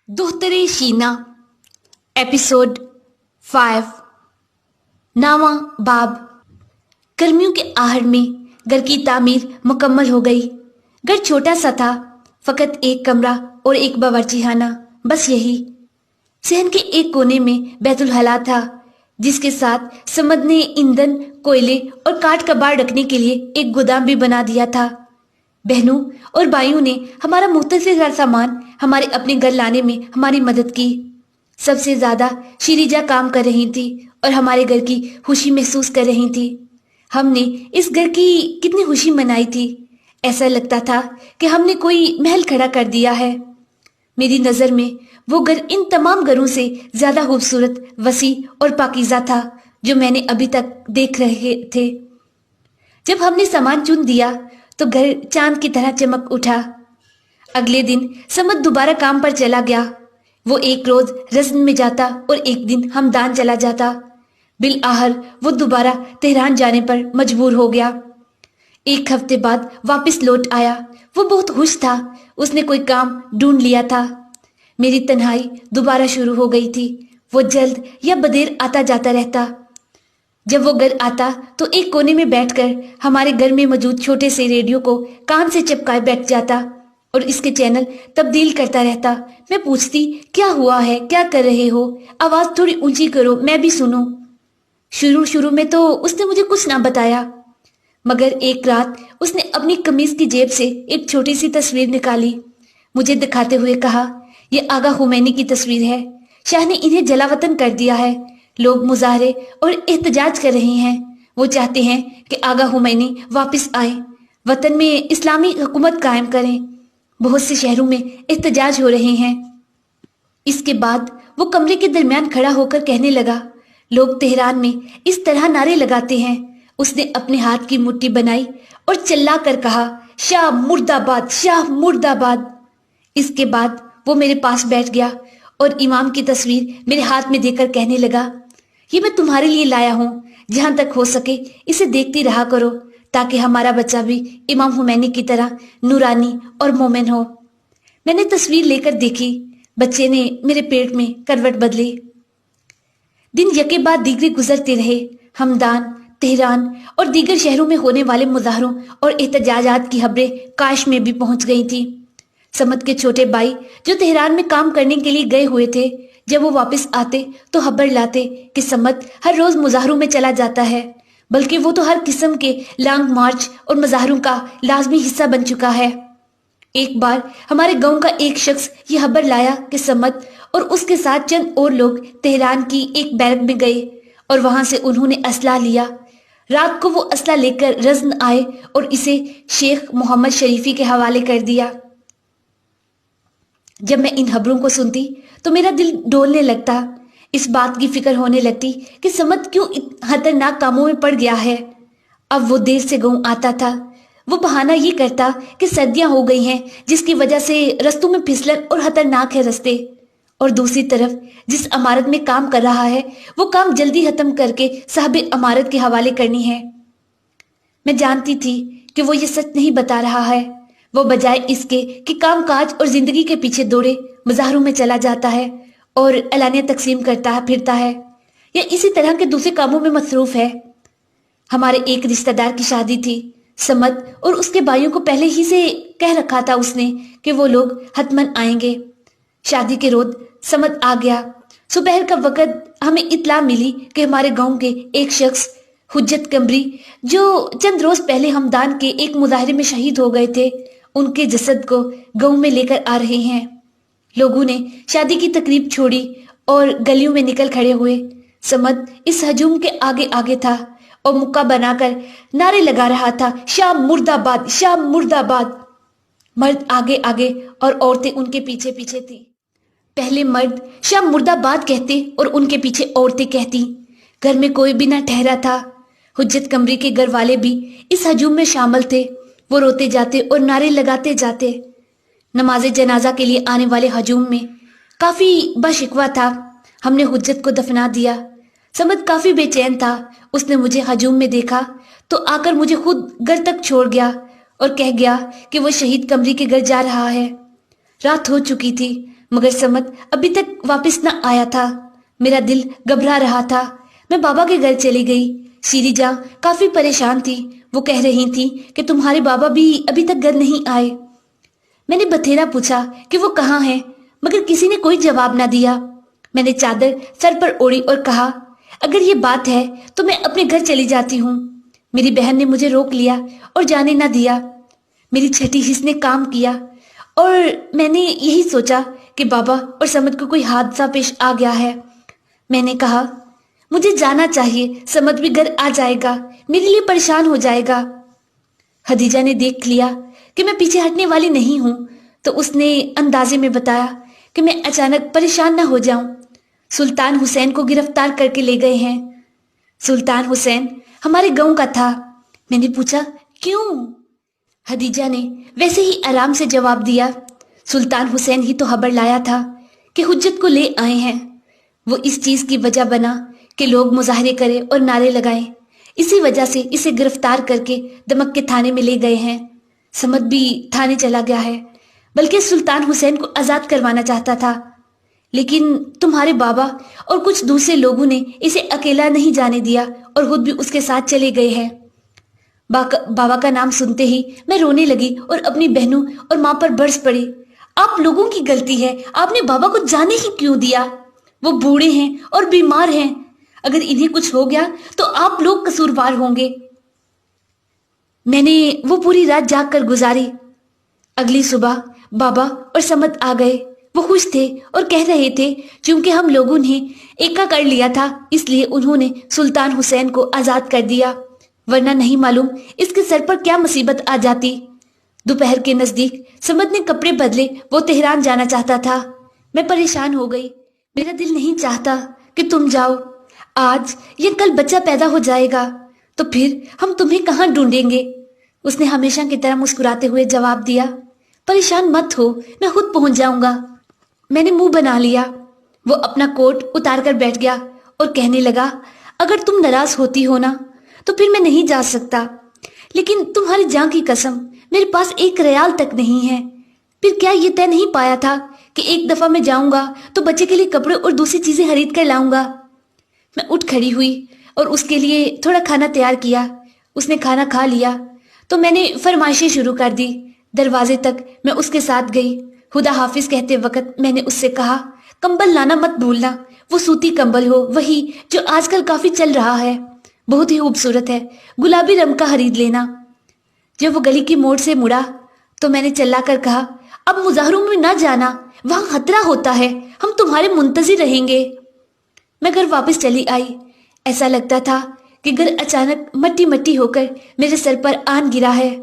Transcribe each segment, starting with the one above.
दोहतरे Sheena episode 5। नावा बाब। गर्मियों के आहड़ में घर की तामीर मुकम्मल हो गई। घर छोटा सा था, फकत एक कमरा और एक बावर्चीखाना, बस यही। सहन के एक कोने में बैतुल हला था, जिसके साथ समद ने ईंधन, कोयले और काठ कबाड़ रखने के लिए एक गोदाम भी बना दिया था। बहनों और भाइयों ने हमारा मुख्तलिफ सामान हमारे अपने घर लाने में हमारी मदद की। सबसे ज्यादा शिरीजा काम कर रही थी और हमारे घर की खुशी महसूस कर रही थी। हमने इस घर की कितनी खुशी मनाई थी, ऐसा लगता था कि हमने कोई महल खड़ा कर दिया है। मेरी नजर में वो घर इन तमाम घरों से ज्यादा खूबसूरत, वसी और पाकीज़ा था जो मैंने अभी तक देख रहे थे। जब हमने सामान चुन दिया तो घर चांद की तरह चमक उठा। अगले दिन समद दोबारा काम पर चला गया। वो एक रोज रज़्न में जाता और एक दिन हमदान चला जाता। बिल आहर वो दोबारा तेहरान जाने पर मजबूर हो गया। एक हफ्ते बाद वापस लौट आया। वो बहुत खुश था, उसने कोई काम ढूंढ लिया था। मेरी तन्हाई दोबारा शुरू हो गई थी। वो जल्द या बदेर आता जाता रहता। जब वो घर आता तो एक कोने में बैठकर हमारे घर में मौजूद छोटे से रेडियो को कान से चिपकाए बैठ जाता और इसके चैनल तब्दील करता रहता। मैं पूछती, क्या हुआ है, क्या कर रहे हो, आवाज थोड़ी ऊंची करो, मैं भी सुनूं। शुरू में तो उसने मुझे कुछ ना बताया, मगर एक रात उसने अपनी कमीज की जेब से एक छोटी सी तस्वीर निकाली। मुझे दिखाते हुए कहा, यह आगा खुमैनी की तस्वीर है। शाह ने इन्हें जलावतन कर दिया है। लोग मुजाहरे और एहतजाज कर रहे हैं। वो चाहते हैं कि आगा खुमैनी वापस आए, वतन में इस्लामी हुकूमत कायम करें। बहुत से शहरों में एहतजाज हो रहे हैं। इसके बाद वो कमरे के दरमियान खड़ा होकर कहने लगा, लोग तेहरान में इस तरह नारे लगाते हैं। उसने अपने हाथ की मुट्ठी बनाई और चिल्ला कर कहा, शाह मुर्दाबाद, शाह मुर्दाबाद। इसके बाद वो मेरे पास बैठ गया और इमाम की तस्वीर मेरे हाथ में देकर कहने लगा, ये मैं तुम्हारे लिए लाया हूं। जहां तक हो सके इसे देखती रहा करो, ताकि हमारा बच्चा भी इमाम खुमैनी की तरह नूरानी और मोमिन हो। मैंने तस्वीर लेकर देखी। बच्चे ने मेरे पेट में करवट बदली। दिन यके बाद दीगरे गुजरते रहे। हमदान, तेहरान और दीगर शहरों में होने वाले मुजाहरों और एहतजाजात की खबरें काश में भी पहुंच गई थी। समद के छोटे भाई जो तेहरान में काम करने के लिए गए हुए थे, जब वो वापस आते तो खबर लाते कि समद हर रोज मुजाहरों में चला जाता है, बल्कि वो तो हर किस्म के लॉन्ग मार्च और मुजाहरों का लाजमी हिस्सा बन चुका है। एक बार हमारे गांव का एक शख्स ये खबर लाया कि समद और उसके साथ चंद और लोग तेहरान की एक बैरक में गए और वहां से उन्होंने असला लिया। रात को वो असला लेकर रज़्न आए और इसे शेख मोहम्मद शरीफी के हवाले कर दिया। जब मैं इन खबरों को सुनती तो मेरा दिल डोलने लगता। इस बात की फिक्र होने लगती कि समद क्यों खतरनाक कामों में पड़ गया है। अब वो देर से गांव आता था। वो बहाना ये करता कि सर्दियां हो गई हैं, जिसकी वजह से रस्तों में फिसलन और खतरनाक है रास्ते। और दूसरी तरफ जिस इमारत में काम कर रहा है, वो काम जल्दी खत्म करके साहब इमारत के हवाले करनी है। मैं जानती थी कि वो ये सच नहीं बता रहा है। वो बजाय इसके कि कामकाज और जिंदगी के पीछे दौड़े, मुजाहरों में चला जाता है और एलानिया तकसीम करता फिरता है, या इसी तरह के दूसरे कामों में मसरूफ है। हमारे एक रिश्तेदार की शादी थी। समद और उसके भाइयों को पहले ही से कह रखा था उसने कि वो लोग हतमन आएंगे। शादी के रोज समद आ गया। सुबह का वक्त हमें इत्तला मिली कि हमारे गांव के एक शख्स हुज्जत कमरी, जो चंद रोज पहले हमदान के एक मुजाहरे में शहीद हो गए थे, उनके जसद को गांव में लेकर आ रहे हैं। लोगों ने शादी की तकरीब छोड़ी और गलियों में निकल खड़े हुए। समद इस हजूम के आगे आगे था और मुक्का बनाकर नारे लगा रहा था, शाह मुर्दाबाद, शाह मुर्दाबाद। मर्द आगे आगे और औरतें उनके पीछे पीछे थी। पहले मर्द शाह मुर्दाबाद कहते और उनके पीछे औरतें कहती। घर में कोई भी ना ठहरा था। हुज्जत कमरी के घर वाले भी इस हजूम में शामिल थे। वो रोते जाते और नारे लगाते जाते। नमाज जनाजा के लिए आने वाले हजूम में काफी बशिकवा था। हमने हुज्जत को दफना दिया। समद काफी बेचैन था। उसने मुझे हजूम में देखा तो आकर मुझे खुद घर तक छोड़ गया और कह गया कि वो शहीद कमरी के घर जा रहा है। रात हो चुकी थी। मगर समद अभी तक वापस न आया था। मेरा दिल घबरा रहा था। मैं बाबा के घर चली गई। शीरीजा काफी परेशान थी। वो कह रही थी कि तुम्हारे बाबा भी अभी तक घर नहीं आए। मैंने बथेरा पूछा कि वो कहाँ है, मगर किसी ने कोई जवाब ना दिया। मैंने चादर सर पर ओढ़ी और कहा, अगर ये बात है तो मैं अपने घर चली जाती हूँ। मेरी बहन ने मुझे रोक लिया और जाने ना दिया। मेरी छठी हिस्स ने काम किया और मैंने यही सोचा कि बाबा और समद को कोई हादसा पेश आ गया है। मैंने कहा, मुझे जाना चाहिए, समद भी घर आ जाएगा, मेरे लिए परेशान हो जाएगा। खदीजा ने देख लिया कि मैं पीछे हटने वाली नहीं हूं, तो उसने अंदाजे में बताया कि मैं अचानक परेशान न हो जाऊं। सुल्तान हुसैन को गिरफ्तार करके ले गए हैं। सुल्तान हुसैन हमारे गांव का था। मैंने पूछा, क्यों? खदीजा ने वैसे ही आराम से जवाब दिया, सुल्तान हुसैन ही तो खबर लाया था कि हुज्जत को ले आए हैं। वो इस चीज की वजह बना कि लोग मुजाहरे करें और नारे लगाएं। इसी वजह से इसे गिरफ्तार करके दमक के थाने में ले गए हैं। समद भी थाने चला गया है, बल्कि सुल्तान हुसैन को आजाद करवाना चाहता था, लेकिन तुम्हारे बाबा और कुछ दूसरे लोगों ने इसे अकेला नहीं जाने दिया और खुद भी उसके साथ चले गए हैं। बाबा का नाम सुनते ही मैं रोने लगी और अपनी बहनों और माँ पर बरस पड़ी। आप लोगों की गलती है, आपने बाबा को जाने ही क्यों दिया? वो बूढ़े हैं और बीमार हैं। अगर इन्हें कुछ हो गया तो आप लोग कसूरवार होंगे। मैंने वो पूरी रात जाग कर गुजारी। अगली सुबह बाबा और समद आ गए। वो खुश थे और कह रहे थे क्योंकि हम लोगों ने एका कर लिया था, इसलिए उन्होंने सुल्तान हुसैन को आजाद कर दिया, वरना नहीं मालूम इसके सर पर क्या मुसीबत आ जाती। दोपहर के नजदीक समद ने कपड़े बदले। वो तेहरान जाना चाहता था। मैं परेशान हो गई। मेरा दिल नहीं चाहता कि तुम जाओ। आज या कल बच्चा पैदा हो जाएगा तो फिर हम तुम्हें कहाँ ढूंढेंगे? उसने हमेशा की तरह मुस्कुराते हुए जवाब दिया, परेशान मत हो, मैं खुद पहुंच जाऊंगा। मैंने मुंह बना लिया। वो अपना कोट उतार कर बैठ गया और कहने लगा, अगर तुम नाराज होती हो ना तो फिर मैं नहीं जा सकता, लेकिन तुम्हारी जान की कसम मेरे पास एक रियाल तक नहीं है। फिर क्या ये तय नहीं पाया था कि एक दफा मैं जाऊंगा तो बच्चे के लिए कपड़े और दूसरी चीजें खरीद कर लाऊंगा? मैं उठ खड़ी हुई और उसके लिए थोड़ा खाना तैयार किया। उसने खाना खा लिया तो मैंने फरमाइशें शुरू कर दी। दरवाजे तक मैं उसके साथ गई। खुदा हाफिज कहते वक्त मैंने उससे कहा, कंबल लाना मत भूलना, वो सूती कंबल हो, वही जो आजकल काफी चल रहा है, बहुत ही खूबसूरत है, गुलाबी रंग का खरीद लेना। जब वो गली की मोड़ से मुड़ा तो मैंने चिल्लाकर कहा, अब मुजाहरों में ना जाना, वहां खतरा होता है, हम तुम्हारे मुंतजिर रहेंगे। मैं घर वापस चली आई। ऐसा लगता था कि घर अचानक मट्टी मट्टी होकर मेरे सर पर आन गिरा है।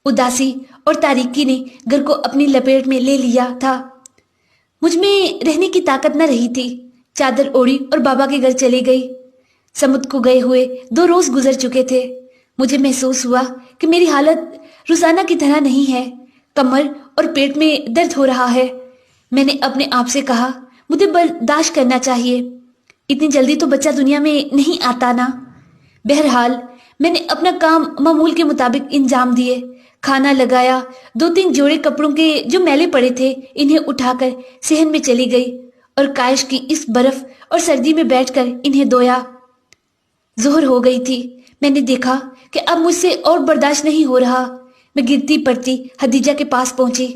उदासी और तारीकी ने घर को अपनी लपेट में ले लिया था। मुझ में रहने की ताकत न रही थी। चादर ओढ़ी और बाबा के घर चली गई। समुद्र को गए हुए 2 रोज गुजर चुके थे। मुझे महसूस हुआ कि मेरी हालत रोजाना की तरह नहीं है। कमर और पेट में दर्द हो रहा है। मैंने अपने आप से कहा, मुझे बर्दाश्त करना चाहिए, इतनी जल्दी तो बच्चा दुनिया में नहीं आता ना। बहरहाल मैंने अपना काम मामूल के मुताबिक इंजाम दिए। खाना लगाया। 2-3 जोड़े कपड़ों के जो मैले पड़े थे इन्हें उठाकर सहन में चली गई और कायश की इस बर्फ और सर्दी में बैठकर इन्हें धोया। जोहर हो गई थी। मैंने देखा कि अब मुझसे और बर्दाश्त नहीं हो रहा। मैं गिरती पड़ती खदीजा के पास पहुंची।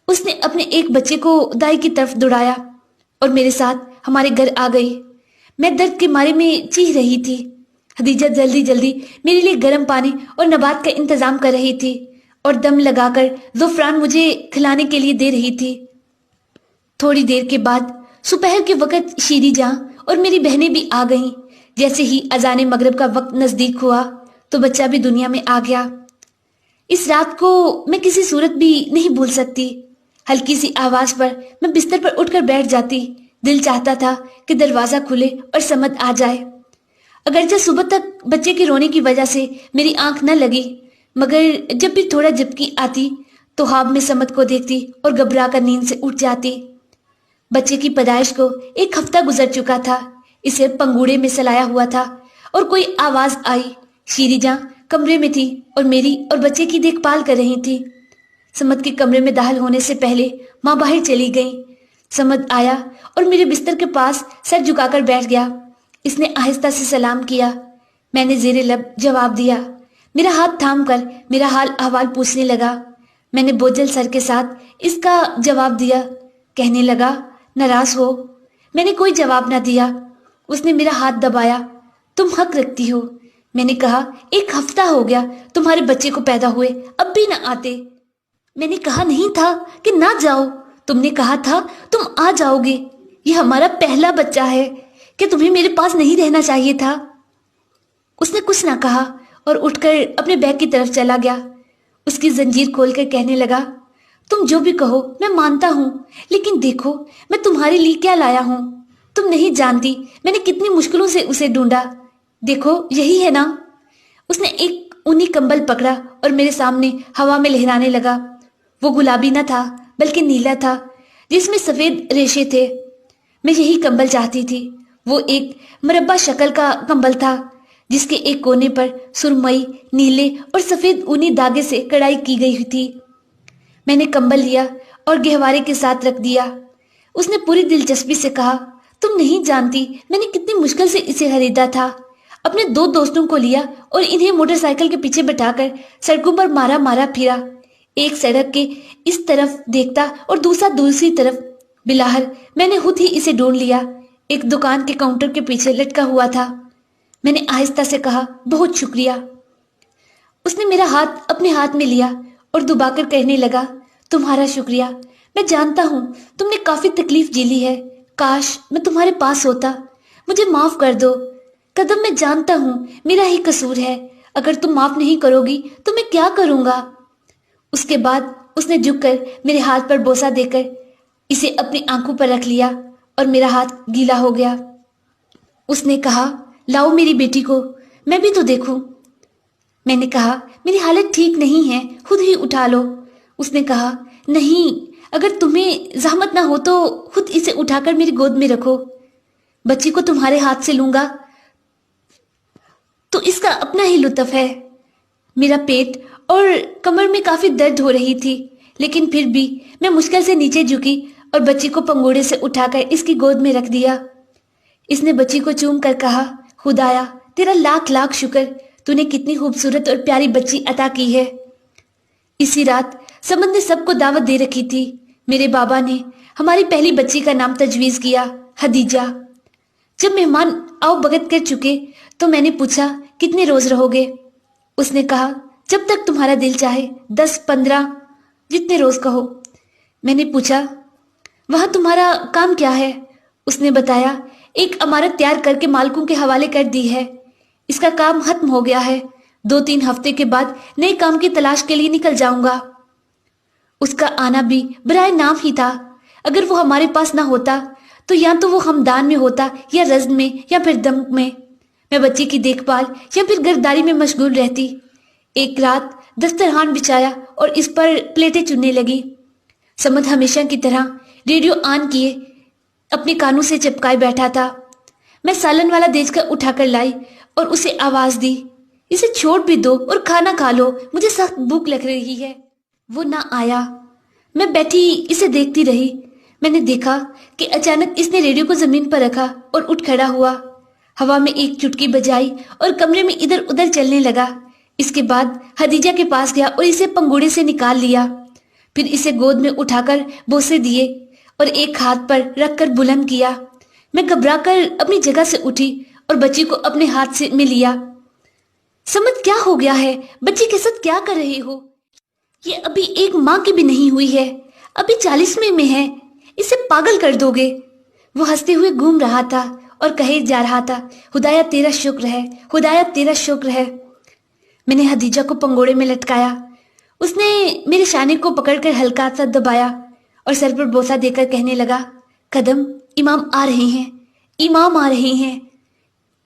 उसने अपने एक बच्चे को दाई की तरफ दौड़ाया और मेरे साथ हमारे घर आ गई। मैं दर्द के मारे में चीख रही थी। खदीजा जल्दी जल्दी मेरे लिए गर्म पानी और नबात का इंतजाम कर रही थी और दम लगाकर ज़ुफ़रान मुझे खिलाने के लिए दे रही थी। थोड़ी देर के बाद सुपहर के वक्त शीरीजा और मेरी बहनें भी आ गईं। जैसे ही अजाने मगरिब का वक्त नजदीक हुआ तो बच्चा भी दुनिया में आ गया। इस रात को मैं किसी सूरत भी नहीं भूल सकती। हल्की सी आवाज पर मैं बिस्तर पर उठकर बैठ जाती। दिल चाहता था कि दरवाजा खुले और समद आ जाए। अगरचे सुबह तक बच्चे के रोने की वजह से मेरी आंख न लगी, मगर जब भी थोड़ा झपकी आती तो ख्वाब में समद को देखती और घबरा कर नींद से उठ जाती। बच्चे की पैदाइश को 1 हफ्ता गुजर चुका था। इसे पंगूड़े में सलाया हुआ था और कोई आवाज आई। शीरीजा कमरे में थी और मेरी और बच्चे की देखभाल कर रही थी। समद के कमरे में दाखिल होने से पहले माँ बाहर चली गई। समद आया और मेरे बिस्तर के पास सर झुकाकर बैठ गया। इसने आहिस्ता से सलाम किया। मैंने ज़ेरे लब जवाब दिया। मेरा हाथ थाम कर मेरा हाल अहवाल पूछने लगा। मैंने बोझल सर के साथ इसका जवाब दिया। कहने लगा, नाराज हो? मैंने कोई जवाब ना दिया। उसने मेरा हाथ दबाया। तुम हक रखती हो। मैंने कहा, 1 हफ्ता हो गया तुम्हारे बच्चे को पैदा हुए, अब भी ना आते। मैंने कहा नहीं था कि ना जाओ, तुमने कहा था तुम आ जाओगे। ये हमारा पहला बच्चा है, क्या तुम्हें मेरे पास नहीं रहना चाहिए था? उसने कुछ ना कहा और उठकर अपने बैग की तरफ चला गया। उसकी जंजीर खोलकर कहने लगा, तुम जो भी कहो मैं मानता हूँ, लेकिन देखो मैं तुम्हारे लिए क्या लाया हूँ। तुम नहीं जानती मैंने कितनी मुश्किलों से उसे ढूंढा। देखो यही है ना। उसने एक ऊनी कंबल पकड़ा और मेरे सामने हवा में लहराने लगा। वो गुलाबी न था बल्कि नीला था, जिसमें सफेद रेशे थे। मैं यही कंबल चाहती थी। वो एक मरब्बा शक्ल का कंबल था, जिसके एक कोने पर सुरमई, नीले और सफेद ऊनी धागे से कढ़ाई की गई हुई थी। मैंने कंबल लिया और गहवारे के साथ रख दिया। उसने पूरी दिलचस्पी से कहा, तुम नहीं जानती मैंने कितनी मुश्किल से इसे खरीदा था। अपने 2 दोस्तों को लिया और इन्हें मोटरसाइकिल के पीछे बैठाकर सड़कों पर मारा मारा फिरा। एक सड़क के इस तरफ देखता और दूसरा दूसरी तरफ। बिलाहर मैंने खुद ही इसे ढूंढ लिया। एक दुकान के काउंटर के पीछे लटका हुआ था। मैंने आहिस्ता से कहा, बहुत शुक्रिया। उसने मेरा हाथ अपने हाथ में लिया और दबाकर कहने लगा, तुम्हारा शुक्रिया। मैं जानता हूँ तुमने काफी तकलीफ झेली है। काश मैं तुम्हारे पास होता। मुझे माफ कर दो कदम, मैं जानता हूँ मेरा ही कसूर है। अगर तुम माफ नहीं करोगी तो मैं क्या करूँगा? उसके बाद उसने झुककर मेरे हाथ पर बोसा देकर इसे अपनी आंखों पर रख लिया और मेरा हाथ गीला हो गया। उसने कहा, लाओ मेरी बेटी को, मैं भी तो देखूं। मैंने कहा, मेरी हालत ठीक नहीं है, खुद ही उठा लो। उसने कहा, नहीं, अगर तुम्हें जहमत ना हो तो खुद इसे उठाकर मेरी गोद में रखो। बच्ची को तुम्हारे हाथ से लूंगा तो इसका अपना ही लुत्फ है। मेरा पेट और कमर में काफी दर्द हो रही थी, लेकिन फिर भी मैं मुश्किल से नीचे झुकी और बच्ची को पंगोड़े से उठाकर इसकी गोद में रख दिया। इसने बच्ची को चूम कर कहा, खुदाया तेरा लाख लाख शुक्र, तूने कितनी खूबसूरत और प्यारी बच्ची अता की है। इसी रात समद ने सबको दावत दे रखी थी। मेरे बाबा ने हमारी पहली बच्ची का नाम तजवीज किया, हदीजा। जब मेहमान आओ भगत कर चुके तो मैंने पूछा, कितने रोज रहोगे? उसने कहा, जब तक तुम्हारा दिल चाहे, 10-15, जितने रोज कहो। मैंने पूछा, वहां तुम्हारा काम क्या है? उसने बताया, एक इमारत तैयार करके मालिकों के हवाले कर दी है। इसका काम खत्म हो गया है। 2-3 हफ्ते के बाद नए काम की तलाश के लिए निकल जाऊंगा। उसका आना भी बराए नाम ही था। अगर वो हमारे पास ना होता तो या तो वो हमदान में होता या रज्म में या फिर दम में। मैं बच्ची की देखभाल या फिर गर्दारी में मशगूल रहती। एक रात दस्तरखान बिछाया और इस पर प्लेटें चुनने लगी। समद हमेशा की तरह रेडियो ऑन किए अपने कानों से चिपकाए बैठा था। मैं सालन वाला देशकर उठाकर लाई और उसे आवाज दी, इसे छोड़ भी दो और खाना खा लो, मुझे सख्त भूख लग रही है। वो ना आया। मैं बैठी इसे देखती रही। मैंने देखा कि अचानक इसने रेडियो को जमीन पर रखा और उठ खड़ा हुआ। हवा में एक चुटकी बजाई और कमरे में इधर उधर चलने लगा। इसके बाद हदीजा के पास गया और इसे पंगुड़े से निकाल लिया। फिर इसे गोद में उठाकर बोसे दिए और एक हाथ पर रखकर बुलंद किया। मैं घबराकर अपनी जगह से उठी और बच्ची को अपने हाथ से में लिया। समझ क्या हो गया है? बच्ची के साथ क्या कर रहे हो? ये अभी एक माँ की भी नहीं हुई है, अभी 40वें में है, इसे पागल कर दोगे। वो हंसते हुए घूम रहा था और कहे जा रहा था, खुदाया तेरा शुक्र है, खुदाया तेरा शुक्र है। मैंने हदीजा को पंगोड़े में लटकाया। उसने मेरे शाने को पकड़कर हल्का सा दबाया और सर पर बोसा देकर कहने लगा, कदम, इमाम आ रहे हैं, इमाम आ रहे हैं।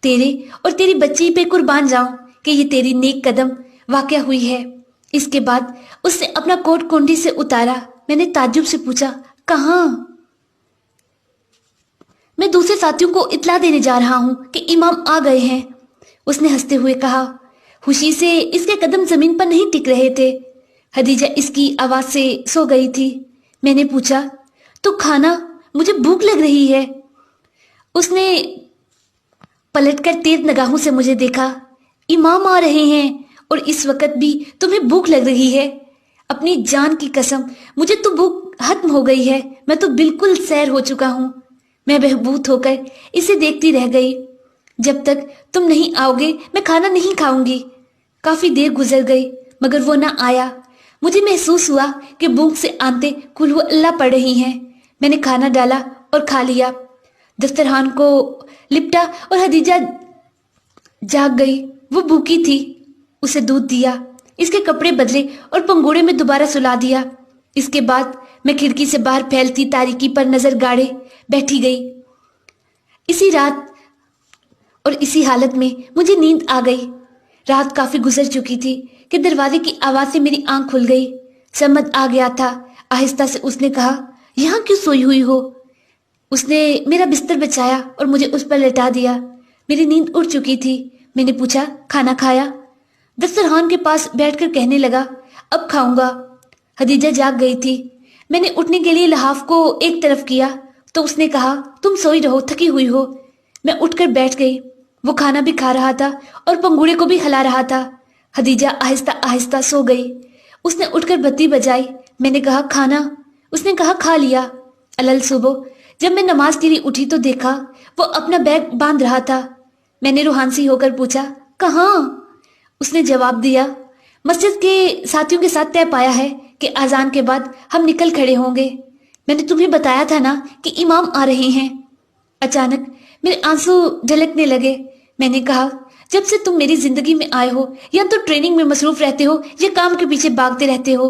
तेरे और तेरी बच्ची पे कुर्बान जाऊं कि ये तेरी नेक कदम वाकया हुई है। इसके बाद उसने अपना कोट कोंडी से उतारा। मैंने ताज्जुब से पूछा, कहाँ? मैं दूसरे साथियों को इत्ला देने जा रहा हूं कि इमाम आ गए हैं। उसने हंसते हुए कहा। खुशी से इसके कदम जमीन पर नहीं टिक रहे थे। हदीजा इसकी आवाज से सो गई थी। मैंने पूछा, तो खाना? मुझे भूख लग रही है। उसने पलटकर तेज निगाहों से मुझे देखा। इमाम आ रहे हैं और इस वक्त भी तुम्हें भूख लग रही है? अपनी जान की कसम, मुझे तो भूख खत्म हो गई है। मैं तो बिल्कुल सैर हो चुका हूँ। मैं बहबूत होकर इसे देखती रह गई। जब तक तुम नहीं आओगे मैं खाना नहीं खाऊंगी। काफी देर गुजर गई मगर वो ना आया। मुझे महसूस हुआ कि भूख से आंतें कुल्हुअल्लाह पड़ रही हैं। मैंने खाना डाला और खा लिया। दस्तरखान को लिपटा और हदीजा जाग गई। वो भूखी थी। उसे दूध दिया, इसके कपड़े बदले और पंगोड़े में दोबारा सुला दिया। इसके बाद मैं खिड़की से बाहर फैलती तारीकी पर नजर गाड़े बैठी गई। इसी रात और इसी हालत में मुझे नींद आ गई। रात काफी गुजर चुकी थी कि दरवाजे की आवाज से मेरी आंख खुल गई। समझ आ गया था। आहिस्ता से उसने कहा, यहाँ क्यों सोई हुई हो? उसने मेरा बिस्तर बिछाया और मुझे उस पर लेटा दिया। मेरी नींद उड़ चुकी थी। मैंने पूछा, खाना खाया? दस्तरखान के पास बैठकर कहने लगा, अब खाऊंगा। हदीजा जाग गई थी। मैंने उठने के लिए लहाफ को एक तरफ किया तो उसने कहा, तुम सोई रहो, थकी हुई हो। मैं उठकर बैठ गई। वो खाना भी खा रहा था और पंगूड़े को भी हिला रहा था। हदीजा आहिस्ता आहिस्ता सो गई। उसने उठकर बत्ती बजाई। मैंने कहा, खाना? उसने कहा, खा लिया। अलल सुबह जब मैं नमाज के लिए उठी तो देखा वो अपना बैग बांध रहा था। मैंने रूहानसी होकर पूछा, कहाँ? उसने जवाब दिया, मस्जिद के साथियों के साथ तय पाया है कि अजान के बाद हम निकल खड़े होंगे। मैंने तुम्हें बताया था ना कि इमाम आ रहे हैं। अचानक मेरे आंसू ढलकने लगे। मैंने कहा, जब से तुम मेरी जिंदगी में आए हो या तो ट्रेनिंग में मसरूफ रहते हो या काम के पीछे भागते रहते हो,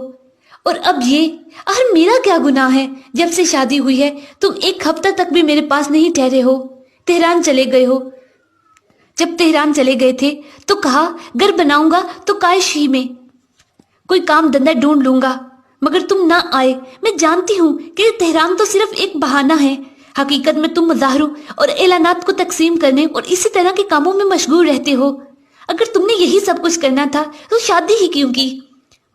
और अब ये, आखिर मेरा क्या गुनाह है? जब से शादी हुई है तुम एक हफ्ता तक भी मेरे पास नहीं ठहरे हो। तेहरान चले गए हो। जब तेहरान चले गए थे तो कहा घर बनाऊंगा तो काश ही में कोई काम धंधा ढूंढ लूंगा, मगर तुम ना आए। मैं जानती हूँ कि तेहरान तो सिर्फ एक बहाना है। हकीकत में तुम मज़ाहरों और एलानात को तकसीम करने और इसी तरह के कामों में मशगूल रहते हो। अगर तुमने यही सब कुछ करना था तो शादी ही क्यों की?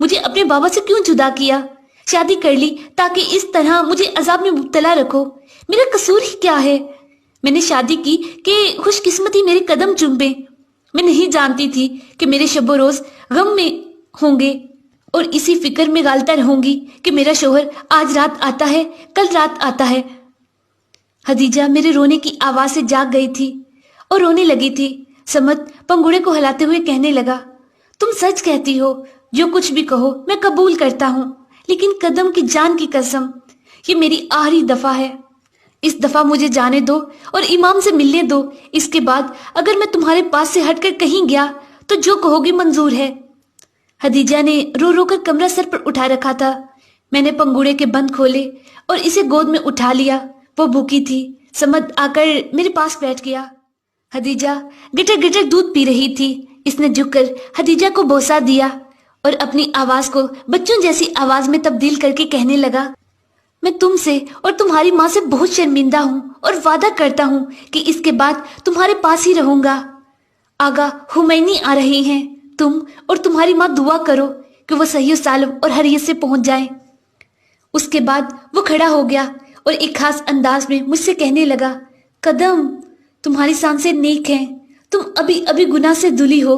मुझे अपने बाबा से क्यों जुदा किया? शादी कर ली ताकि इस तरह मुझे अजाब में मुब्तला रखो। मेरा कसूर ही क्या है? मैंने शादी की कि खुशकिस्मती मेरे कदम चूमे। मैं नहीं जानती थी कि मेरे शब रोज गम में होंगे और इसी फिक्र में गालता रहूंगी कि मेरा शोहर आज रात आता है, कल रात आता है। हदीजा मेरे रोने की आवाज से जाग गई थी और रोने लगी थी। समत पंगुड़े को हिलाते हुए कहने लगा, तुम सच कहती हो, जो कुछ भी कहो मैं कबूल करता हूँ, लेकिन कदम की जान की कसम, ये मेरी आखिरी दफा है। इस दफा मुझे जाने दो और इमाम से मिलने दो। इसके बाद अगर मैं तुम्हारे पास से हटकर कहीं गया तो जो कहोगी मंजूर है। हदीजा ने रो रो कर कमरा सर पर उठा रखा था। मैंने पंगुड़े के बंद खोले और इसे गोद में उठा लिया। वो भूखी थी। समद आकर मेरे पास बैठ गया। हदीजा गिटर गिटर दूध पी रही थी। इसने झुककर हदीजा को बोसा दिया और अपनी आवाज को बच्चों जैसी आवाज में तब्दील करके कहने लगा, मैं तुमसे और तुम्हारी माँ से बहुत शर्मिंदा हूँ और वादा करता हूँ कि इसके बाद तुम्हारे पास ही रहूंगा। आगा हुमैनी आ रहे हैं। तुम और तुम्हारी माँ दुआ करो कि वो सही सालम और हरियत से पहुंच जाए। उसके बाद वो खड़ा हो गया और एक खास अंदाज में मुझसे कहने लगा, कदम, तुम्हारी सांसें नेक हैं, तुम अभी अभी गुनाह से धुली हो।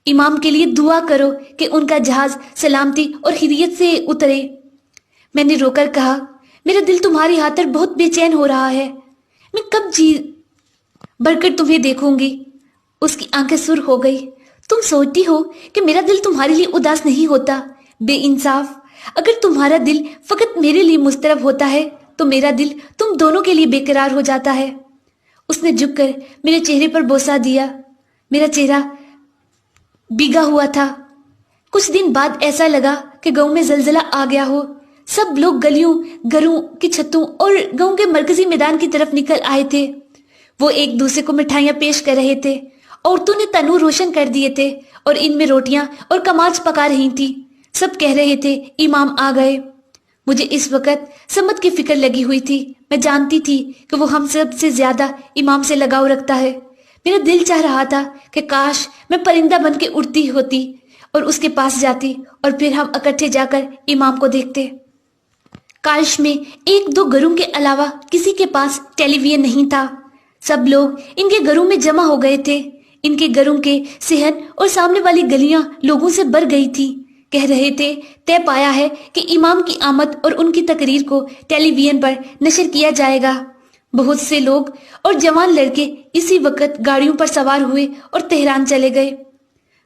इमाम के लिए दुआ करो कि उनका जहाज सलामती और हिरियत से उतरे। मैंने रोकर कहा, मेरा दिल तुम्हारी खातिर बहुत बेचैन हो रहा है। मैं कब जी भरकर तुम्हें देखूंगी। उसकी आंखें सुर्ख हो गई। तुम सोचती हो कि मेरा दिल तुम्हारे लिए उदास नहीं होता? बेइंसाफ, अगर तुम्हारा दिल फकत मेरे लिए मुस्तरब होता है तो मेरा दिल तुम दोनों के लिए बेकरार हो जाता है। उसने झुककर मेरे चेहरे पर बोसा दिया। मेरा चेहरा भीगा हुआ था। कुछ दिन बाद ऐसा लगा कि गांव में जलजला आ गया हो। सब लोग गलियों, घरों की छतों और गांव के मरकजी मैदान की तरफ निकल आए थे। वो एक दूसरे को मिठाइयां पेश कर रहे थे। औरतों ने तनूर रोशन कर दिए थे और इनमें रोटियां और कमाज पका रही थी। सब कह रहे थे, इमाम आ गए। मुझे इस वक्त समत की फिक्र लगी हुई थी। मैं जानती थी कि वो हम सब से ज्यादा इमाम से लगाव रखता है। मेरा दिल चाह रहा था कि काश मैं परिंदा बन के उड़ती होती और उसके पास जाती और फिर हम इकट्ठे जाकर इमाम को देखते। کالش میں ایک دو گھروں کے علاوہ کسی کے پاس ٹیلی ویژن نہیں تھا۔ سب لوگ ان کے گھروں میں جمع ہو گئے تھے۔ ان کے گھروں کے صحن اور سامنے والی گلیاں لوگوں سے بھر گئی تھی۔ کہہ رہے تھے طے پایا ہے کہ امام کی آمد اور ان کی تقریر کو ٹیلی ویژن پر نشر کیا جائے گا۔ بہت سے لوگ اور جوان لڑکے اسی وقت گاڑیوں پر سوار ہوئے اور تہران چلے گئے۔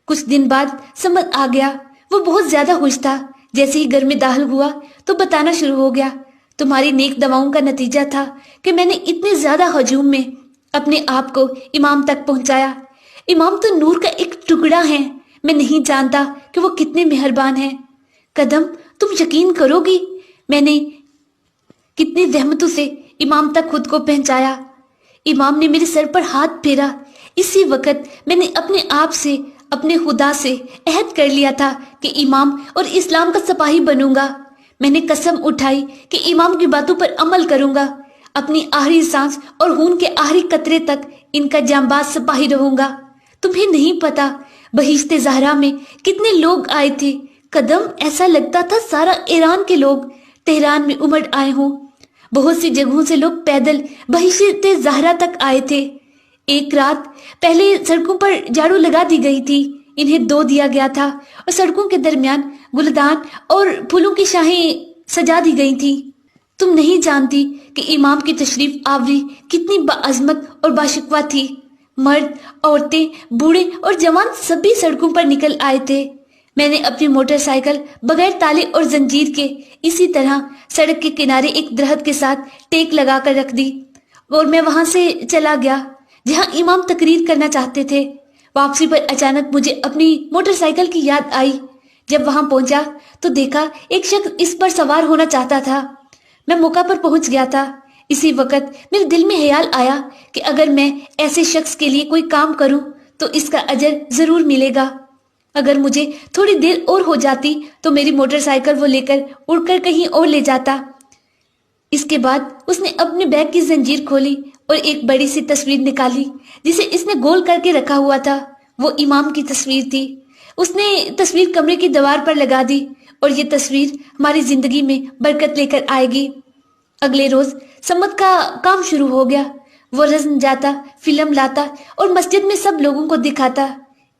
کچھ دن بعد سمجھ آ گیا۔ وہ بہت زیادہ خوش تھا۔ جیسے ہی گھر میں داخل ہوا تو بتانا شروع ہو گیا، تمہاری نیک دعاؤں کا نتیجہ تھا کہ میں نے اتنے زیادہ ہجوم میں اپنے آپ کو امام تک پہنچایا۔ امام تو نور کا ایک ٹکڑا ہے، میں نہیں جانتا کہ وہ کتنے مہربان ہیں۔ قدم، تم یقین کرو گی میں نے کتنی زحمتوں سے امام تک خود کو پہنچایا۔ امام نے میرے سر پر ہاتھ پھیرا۔ اسی وقت میں نے اپنے آپ سے، اپنے خدا سے عہد کر لیا تھا کہ امام اور اسلام کا سپاہی بنوں گا۔ میں نے قسم اٹھائی کہ امام کی باتوں پر عمل کروں گا، اپنی آخری سانس اور خون کے آخری قطرے تک ان کا جانباز سپاہی رہوں گا۔ تمہیں نہیں پتا بہشت زہرا میں کتنے لوگ آئے تھے۔ قدم، ایسا لگتا تھا سارا ایران کے لوگ تہران میں امڑ آئے ہوں۔ بہت سی جگہوں سے لوگ پیدل بہشت زہرا تک آئے تھے۔ ایک رات پہلے سڑکوں پر جھاڑو لگا دی گئی تھی، انہیں دھو دیا گیا تھا اور سڑکوں کے درمیان گلدان اور پھولوں کی شاہیں سجا دی گئی تھی۔ تم نہیں جانتی کہ امام کی تشریف آوری کتنی باعظمت اور باشکوہ تھی۔ مرد، عورتیں، بوڑھے اور جوان سبھی سڑکوں پر نکل آئے تھے۔ میں نے اپنی موٹر سائیکل بغیر تالے اور زنجیر کے اسی طرح سڑک کے کنارے ایک درخت کے ساتھ ٹیک لگا کر رکھ دی اور میں وہاں سے چلا گیا جہاں امام تقریر کرنا چاہتے تھے۔ واپسی پر اچانک مجھے اپنی موٹر سائیکل کی یاد آئی۔ جب وہاں پہنچا تو دیکھا ایک شخص اس پر سوار ہونا چاہتا تھا۔ میں موقع پر پہنچ گیا تھا۔ اسی وقت میرے دل میں خیال آیا کہ اگر میں ایسے شخص کے لیے کوئی کام کروں تو اس کا اجر ضرور ملے گا۔ اگر مجھے تھوڑی دیر اور ہو جاتی تو میری موٹر سائیکل وہ لے کر اڑ کر کہیں اور لے جاتا۔ اس کے بعد اس نے اپنے بیگ کی زنجیر کھولی اور ایک بڑی سی تصویر نکالی جسے اس نے گول کر کے رکھا ہوا تھا۔ وہ امام کی تصویر تھی۔ اس نے تصویر کمرے کی دیوار پر لگا دی اور یہ تصویر ہماری زندگی میں برکت لے کر آئے گی۔ اگلے روز سمت کا کام شروع ہو گیا۔ وہ رزم جاتا، فلم لاتا اور مسجد میں سب لوگوں کو دکھاتا۔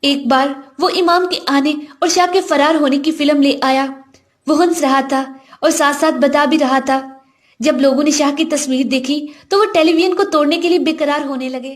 ایک بار وہ امام کے آنے اور شاہ کے فرار ہونے کی فلم لے آیا۔ وہ ہنس رہا تھا اور ساتھ ساتھ بتا بھی رہا تھا۔ جب لوگوں نے شاہ کی تصویر دیکھی تو وہ ٹیلی ویژن کو توڑنے کے لیے بے قرار ہونے لگے۔